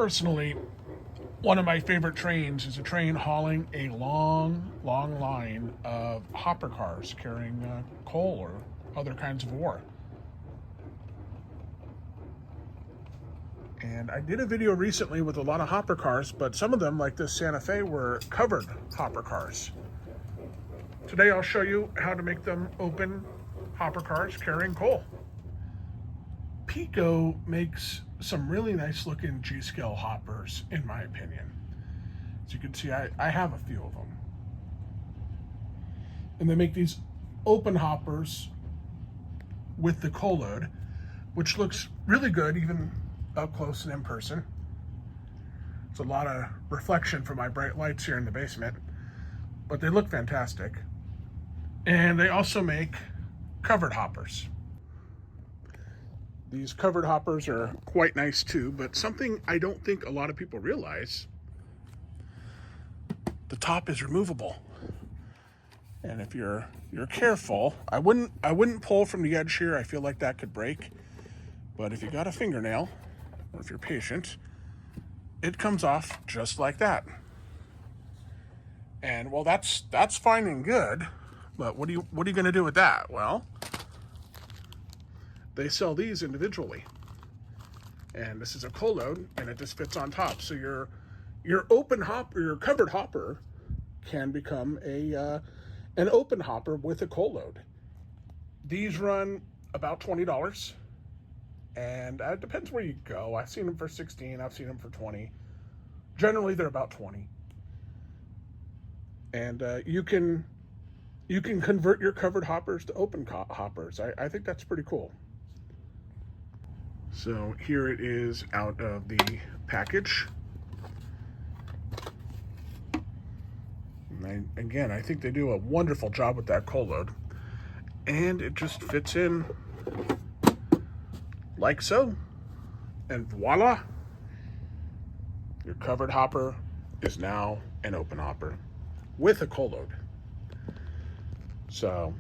Personally, one of my favorite trains is a train hauling a long, long line of hopper cars carrying coal or other kinds of ore. And I did a video recently with a lot of hopper cars, but some of them, like this Santa Fe, were covered hopper cars. Today I'll show you how to make them open hopper cars carrying coal. Pico makes some really nice looking G-scale hoppers, in my opinion. As you can see, I have a few of them. And they make these open hoppers with the coal load, which looks really good even up close and in person. It's a lot of reflection from my bright lights here in the basement, but they look fantastic. And they also make covered hoppers. These covered hoppers are quite nice too, but something I don't think a lot of people realize, the top is removable. And if you're careful, I wouldn't pull from the edge here. I feel like that could break. But if you got a fingernail, or if you're patient, it comes off just like that. And well, that's fine and good, but what are you going to do with that? Well, they sell these individually, and this is a coal load, and it just fits on top. So your open hopper, your covered hopper, can become an open hopper with a coal load. These run about $20, and it depends where you go. I've seen them for 16. I've seen them for 20. Generally, they're about 20. And you can convert your covered hoppers to open hoppers. I think that's pretty cool. So here it is out of the package. And I think they do a wonderful job with that coal load. And it just fits in like so. And voila, your covered hopper is now an open hopper with a coal load. So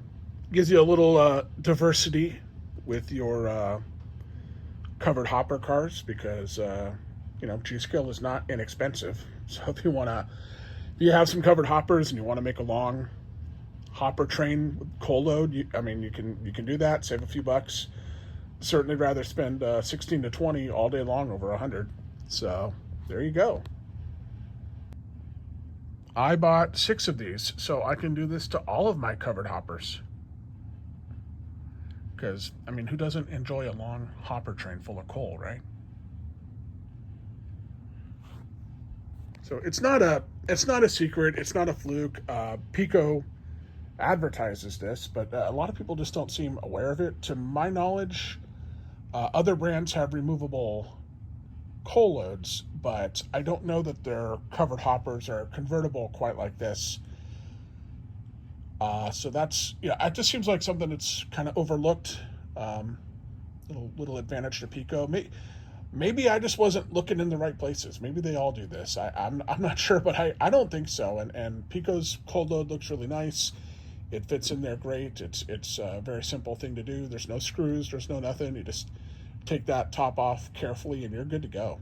gives you a little diversity with your covered hopper cars, because G-scale is not inexpensive. So if you have some covered hoppers and you want to make a long hopper train with coal load, you can do that, save a few bucks. Certainly rather spend 16 to 20 all day long over 100. So there you go. I bought 6 of these so I can do this to all of my covered hoppers. Because, who doesn't enjoy a long hopper train full of coal, right? So it's not a secret. It's not a fluke. Pico advertises this, but a lot of people just don't seem aware of it. To my knowledge, other brands have removable coal loads, but I don't know that their covered hoppers are convertible quite like this. So that's, it just seems like something that's kind of overlooked. Little advantage to Pico. Maybe I just wasn't looking in the right places. Maybe they all do this. I'm not sure, but I don't think so. And Pico's coal load looks really nice. It fits in there great. It's a very simple thing to do. There's no screws. There's no nothing. You just take that top off carefully, and you're good to go.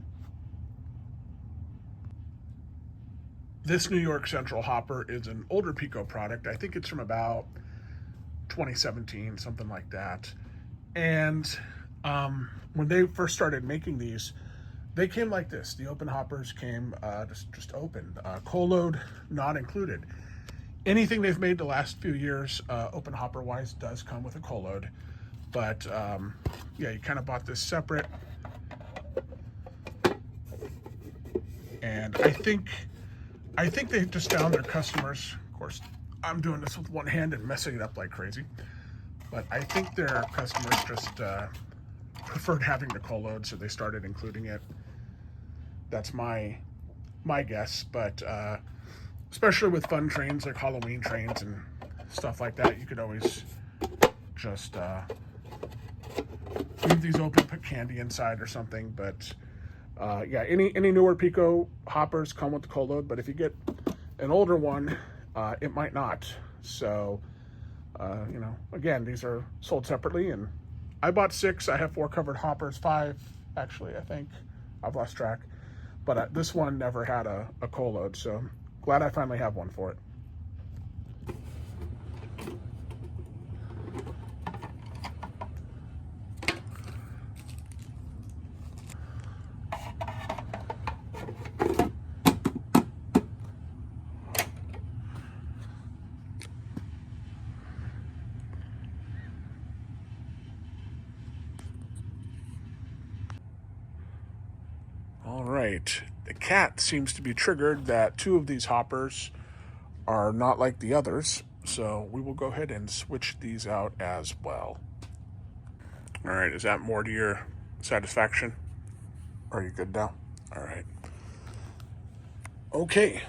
This New York Central hopper is an older Pico product. I think it's from about 2017, something like that. And when they first started making these, they came like this. The open hoppers came just open, coal load not included. Anything they've made the last few years, open hopper wise, does come with a coal load. But you kind of bought this separate. And I think they just found their customers. Of course, I'm doing this with one hand and messing it up like crazy. But I think their customers just preferred having the coal load, so they started including it. That's my guess. But especially with fun trains like Halloween trains and stuff like that, you could always just leave these open, put candy inside or something. But any newer Pico hoppers come with the coal load, but if you get an older one, it might not. So again, these are sold separately, and I bought 6. I have 4 covered hoppers, 5 actually, I think. I've lost track. But this one never had a coal load, so glad I finally have one for it. All right, the cat seems to be triggered that 2 of these hoppers are not like the others, so we will go ahead and switch these out as well. All right, is that more to your satisfaction? Are you good now? All right. Okay,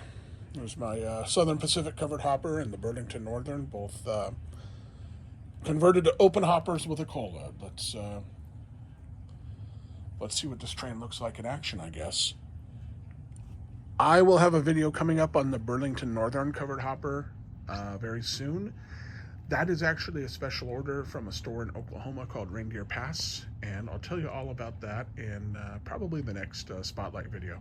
there's my Southern Pacific covered hopper and the Burlington Northern, both converted to open hoppers with a coal load. Let's see what this train looks like in action, I guess. I will have a video coming up on the Burlington Northern covered hopper very soon. That is actually a special order from a store in Oklahoma called Reindeer Pass, and I'll tell you all about that in probably the next Spotlight video.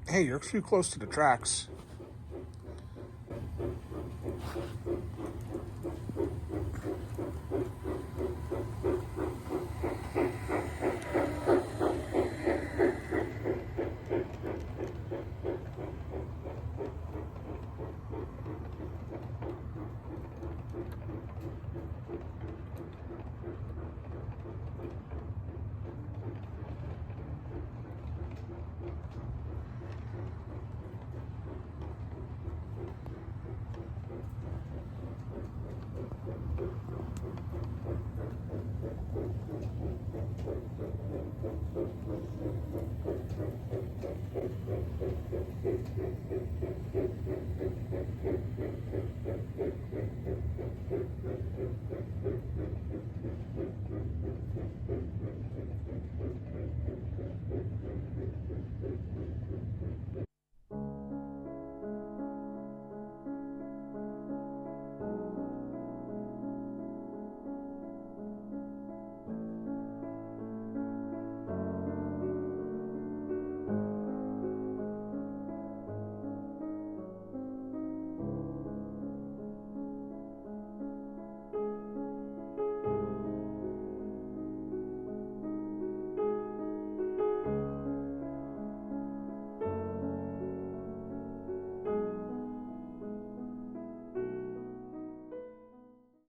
Hey, you're too close to the tracks.